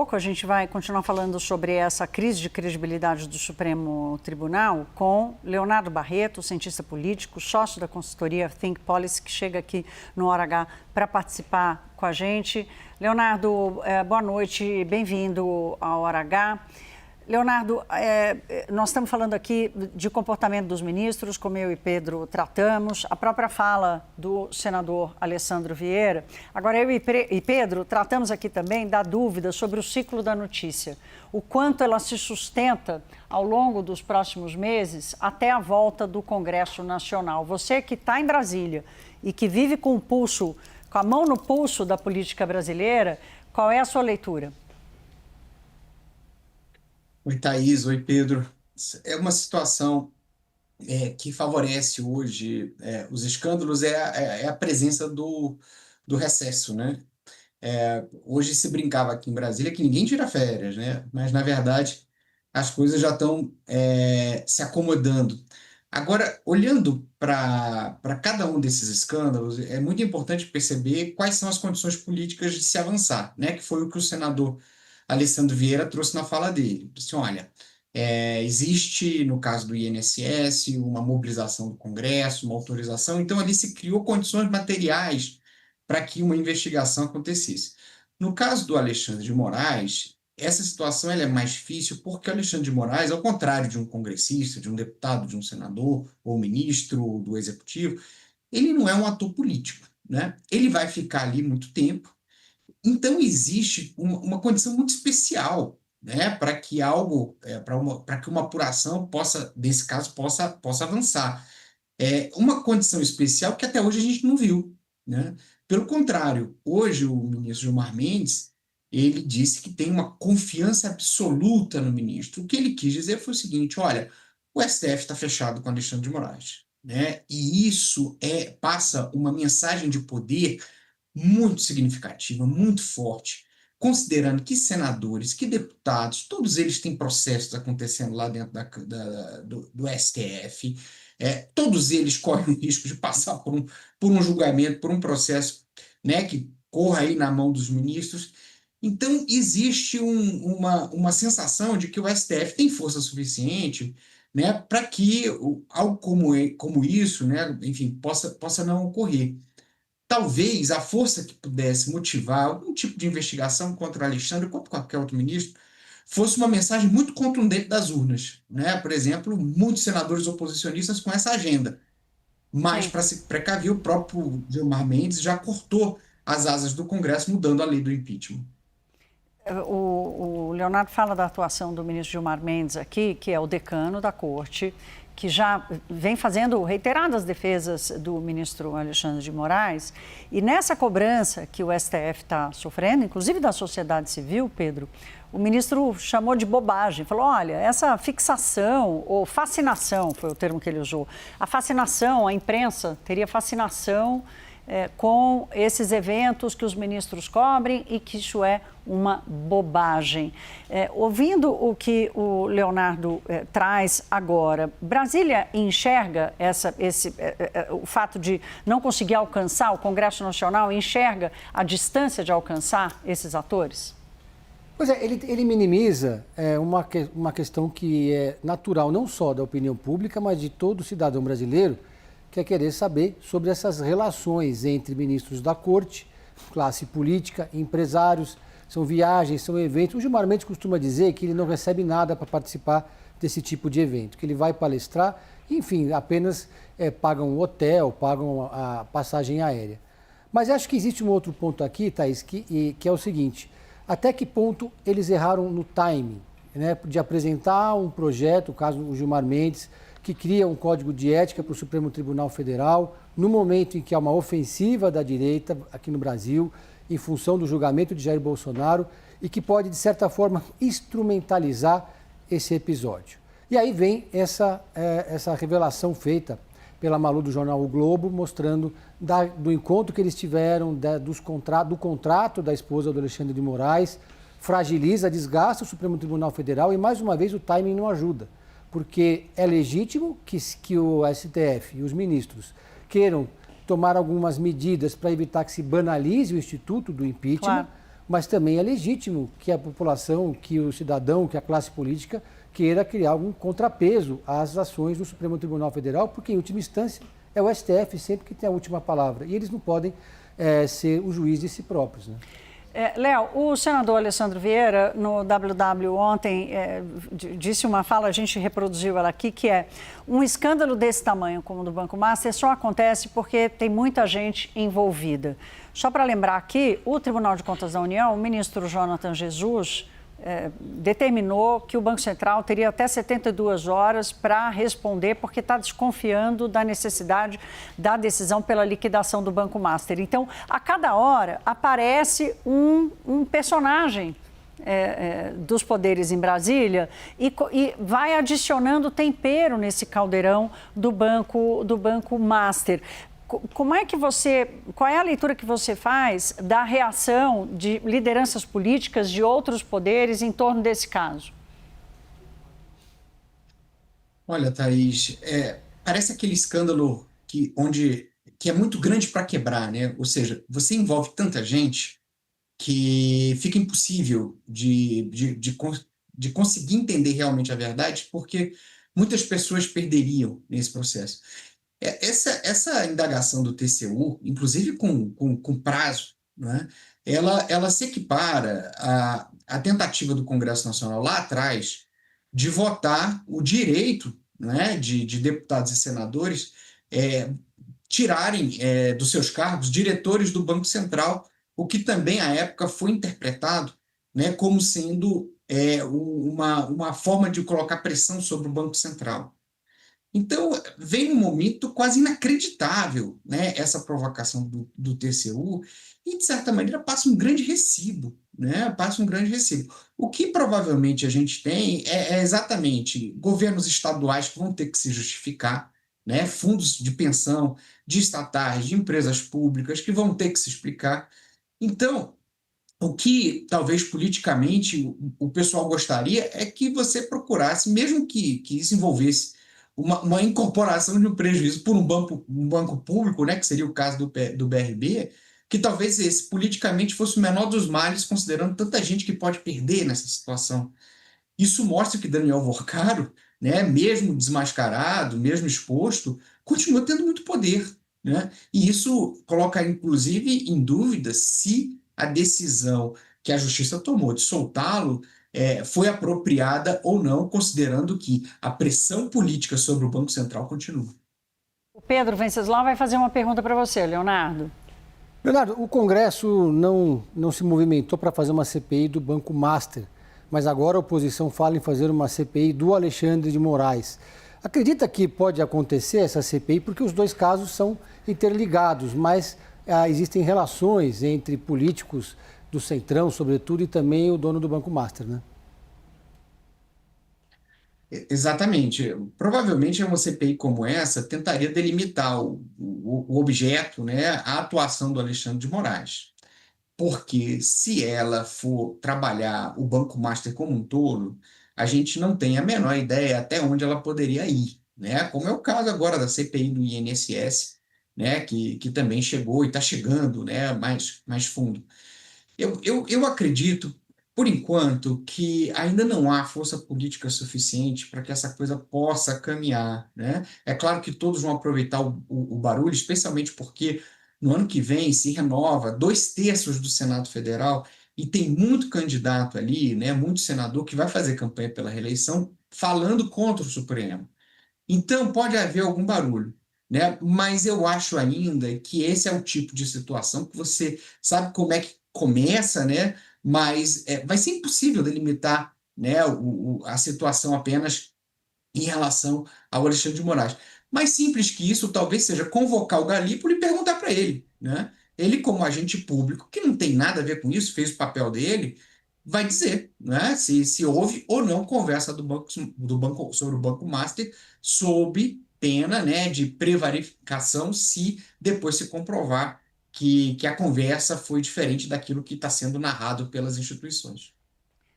pouco a gente vai continuar falando sobre essa crise de credibilidade do Supremo Tribunal com Leonardo Barreto, cientista político, sócio da consultoria Think Policy, que chega aqui no Hora H para participar com a gente. Leonardo, boa noite, bem-vindo ao Hora H. Leonardo, nós estamos falando aqui de comportamento dos ministros, como eu e Pedro tratamos, a própria fala do senador Alessandro Vieira. Agora, eu e Pedro tratamos aqui também da dúvida sobre o ciclo da notícia, o quanto ela se sustenta ao longo dos próximos meses até a volta do Congresso Nacional. Você que está em Brasília e que vive com o pulso, com a mão no pulso da política brasileira, qual é a sua leitura? Oi, Thaís. Oi, Pedro. É uma situação que favorece hoje os escândalos, é a presença do recesso, né? Hoje se brincava aqui em Brasília que ninguém tira férias, né? Mas, na verdade, as coisas já estão se acomodando. Agora, olhando para cada um desses escândalos, é muito importante perceber quais são as condições políticas de se avançar, né? Que foi o que o senador Alessandro Vieira trouxe na fala dele. Disse, olha, existe, no caso do INSS, uma mobilização do Congresso, uma autorização, então ali se criou condições materiais para que uma investigação acontecesse. No caso do Alexandre de Moraes, essa situação ela é mais difícil porque o Alexandre de Moraes, ao contrário de um congressista, de um deputado, de um senador, ou ministro do executivo, ele não é um ator político, né? Ele vai ficar ali muito tempo. Então, existe uma condição muito especial, né, para que para que uma apuração possa, nesse caso, possa avançar. Uma condição especial que até hoje a gente não viu, né? Pelo contrário, hoje o ministro Gilmar Mendes, ele disse que tem uma confiança absoluta no ministro. O que ele quis dizer foi o seguinte, olha, o STF está fechado com Alexandre de Moraes, né? E isso passa uma mensagem de poder muito significativa, muito forte, considerando que senadores, que deputados, todos eles têm processos acontecendo lá dentro do STF, todos eles correm o risco de passar por um julgamento, por um processo, né, que corra aí na mão dos ministros. Então, existe uma sensação de que o STF tem força suficiente, né, para que algo como isso, né, enfim, possa não ocorrer. Talvez a força que pudesse motivar algum tipo de investigação contra o Alexandre, contra qualquer outro ministro, fosse uma mensagem muito contundente das urnas, né? Por exemplo, muitos senadores oposicionistas com essa agenda. Mas, para se precaver, o próprio Gilmar Mendes já cortou as asas do Congresso, mudando a lei do impeachment. O Leonardo fala da atuação do ministro Gilmar Mendes aqui, que é o decano da corte, que já vem fazendo reiteradas defesas do ministro Alexandre de Moraes. E nessa cobrança que o STF está sofrendo, inclusive da sociedade civil, Pedro, o ministro chamou de bobagem. Falou, olha, essa fixação, ou fascinação, foi o termo que ele usou. A fascinação, a imprensa teria fascinação com esses eventos que os ministros cobrem e que isso é uma bobagem. Ouvindo o que o Leonardo traz agora, Brasília enxerga o fato de não conseguir alcançar, o Congresso Nacional enxerga a distância de alcançar esses atores? Pois é, ele minimiza uma questão que é natural não só da opinião pública, mas de todo cidadão brasileiro, que é querer saber sobre essas relações entre ministros da corte, classe política, empresários, são viagens, são eventos. O Gilmar Mendes costuma dizer que ele não recebe nada para participar desse tipo de evento, que ele vai palestrar, enfim, apenas pagam um hotel, pagam a passagem aérea. Mas acho que existe um outro ponto aqui, Thaís, que é o seguinte, até que ponto eles erraram no timing, né, de apresentar um projeto, o caso do Gilmar Mendes, que cria um código de ética para o Supremo Tribunal Federal, no momento em que há uma ofensiva da direita aqui no Brasil, em função do julgamento de Jair Bolsonaro, e que pode, de certa forma, instrumentalizar esse episódio. E aí vem essa revelação feita pela Malu do jornal O Globo, mostrando do encontro que eles tiveram, do contrato da esposa do Alexandre de Moraes, fragiliza, desgasta o Supremo Tribunal Federal e, mais uma vez, o timing não ajuda. Porque é legítimo que o STF e os ministros queiram tomar algumas medidas para evitar que se banalize o instituto do impeachment, claro. mas também é legítimo que a população, que o cidadão, que a classe política queira criar algum contrapeso às ações do Supremo Tribunal Federal, porque em última instância é o STF sempre que tem a última palavra e eles não podem ser o juiz de si próprios, né? Léo, o senador Alessandro Vieira, no WW ontem, disse uma fala, a gente reproduziu ela aqui, que é: um escândalo desse tamanho como o do Banco Master só acontece porque tem muita gente envolvida. Só para lembrar aqui, o Tribunal de Contas da União, o ministro Jonathan Jesus, determinou que o Banco Central teria até 72 horas para responder, porque está desconfiando da necessidade da decisão pela liquidação do Banco Master. Então, a cada hora aparece um personagem dos poderes em Brasília e vai adicionando tempero nesse caldeirão do Banco Master. Qual é a leitura que você faz da reação de lideranças políticas de outros poderes em torno desse caso? Olha, Thaís, parece aquele escândalo que é muito grande para quebrar, né? Ou seja, você envolve tanta gente que fica impossível de conseguir entender realmente a verdade, porque muitas pessoas perderiam nesse processo. Essa indagação do TCU, inclusive com prazo, né, ela se equipara à tentativa do Congresso Nacional lá atrás de votar o direito, né, de deputados e senadores tirarem dos seus cargos diretores do Banco Central, o que também à época foi interpretado, né, como sendo uma forma de colocar pressão sobre o Banco Central. Então, vem um momento quase inacreditável, né, essa provocação do TCU, e, de certa maneira, passa um grande recibo, né, passa um grande recibo. O que provavelmente a gente tem é exatamente governos estaduais que vão ter que se justificar, né, fundos de pensão, de estatais, de empresas públicas que vão ter que se explicar. Então, o que talvez politicamente o pessoal gostaria é que você procurasse, mesmo que isso envolvesse uma incorporação de um prejuízo por um banco público, né, que seria o caso do BRB, que talvez esse politicamente fosse o menor dos males, considerando tanta gente que pode perder nessa situação. Isso mostra que Daniel Vorcaro, né, mesmo desmascarado, mesmo exposto, continua tendo muito poder, né? E isso coloca, inclusive, em dúvida se a decisão que a Justiça tomou de soltá-lo foi apropriada ou não, considerando que a pressão política sobre o Banco Central continua. O Pedro Venceslau vai fazer uma pergunta para você, Leonardo. Leonardo, o Congresso não se movimentou para fazer uma CPI do Banco Master, mas agora a oposição fala em fazer uma CPI do Alexandre de Moraes. Acredita que pode acontecer essa CPI porque os dois casos são interligados, mas existem relações entre políticos do Centrão, sobretudo, e também o dono do Banco Master, né? Exatamente. Provavelmente uma CPI como essa tentaria delimitar o objeto, né, a atuação do Alexandre de Moraes. Porque se ela for trabalhar o Banco Master como um todo, a gente não tem a menor ideia até onde ela poderia ir, né? Como é o caso agora da CPI do INSS, né? Que também chegou e está chegando, né? Mais fundo. Eu acredito, por enquanto, que ainda não há força política suficiente para que essa coisa possa caminhar, né? É claro que todos vão aproveitar o barulho, especialmente porque no ano que vem se renova 2/3 do Senado Federal e tem muito candidato ali, né? Muito senador que vai fazer campanha pela reeleição falando contra o Supremo. Então, pode haver algum barulho, né? Mas eu acho ainda que esse é o tipo de situação que você sabe como é que começa, né? Mas vai ser impossível delimitar, né, a situação apenas em relação ao Alexandre de Moraes. Mais simples que isso, talvez seja convocar o Galípolo e perguntar para ele, né? Ele, como agente público, que não tem nada a ver com isso, fez o papel dele, vai dizer, né, se houve ou não conversa do banco sobre o Banco Master, sob pena, né, de prevaricação, se depois se comprovar que a conversa foi diferente daquilo que está sendo narrado pelas instituições.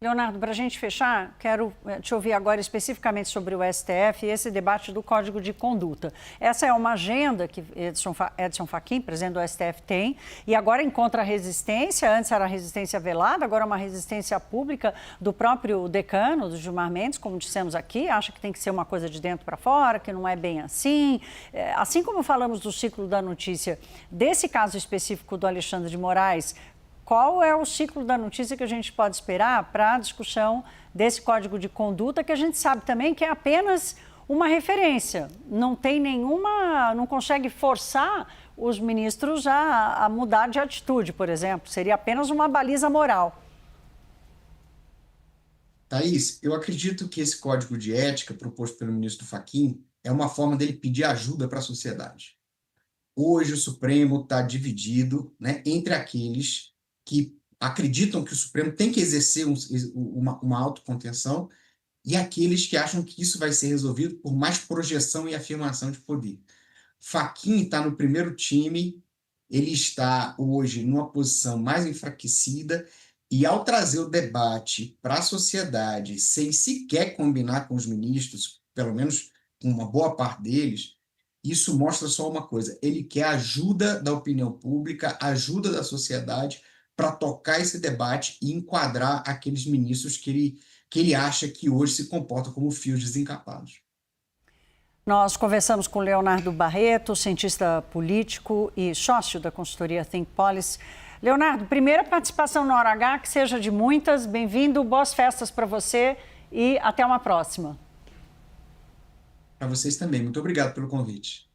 Leonardo, para a gente fechar, quero te ouvir agora especificamente sobre o STF e esse debate do Código de Conduta. Essa é uma agenda que Edson Fachin, presidente do STF, tem e agora encontra resistência. Antes era resistência velada, agora é uma resistência pública do próprio decano, do Gilmar Mendes, como dissemos aqui, acha que tem que ser uma coisa de dentro para fora, que não é bem assim. Assim como falamos do ciclo da notícia, desse caso específico do Alexandre de Moraes, qual é o ciclo da notícia que a gente pode esperar para a discussão desse Código de Conduta, que a gente sabe também que é apenas uma referência, não tem nenhuma, não consegue forçar os ministros a mudar de atitude, por exemplo, seria apenas uma baliza moral. Thaís, eu acredito que esse código de ética proposto pelo ministro Fachin é uma forma dele pedir ajuda para a sociedade. Hoje o Supremo está dividido, né, entre aqueles que acreditam que o Supremo tem que exercer uma autocontenção e aqueles que acham que isso vai ser resolvido por mais projeção e afirmação de poder. Fachin está no primeiro time, ele está hoje numa posição mais enfraquecida e, ao trazer o debate para a sociedade, sem sequer combinar com os ministros, pelo menos com uma boa parte deles, isso mostra só uma coisa: ele quer ajuda da opinião pública, ajuda da sociedade para tocar esse debate e enquadrar aqueles ministros que ele acha que hoje se comportam como fios desencapados. Nós conversamos com Leonardo Barreto, cientista político e sócio da consultoria Think Policy. Leonardo, primeira participação no Hora H, que seja de muitas. Bem-vindo, boas festas para você e até uma próxima. Para vocês também. Muito obrigado pelo convite.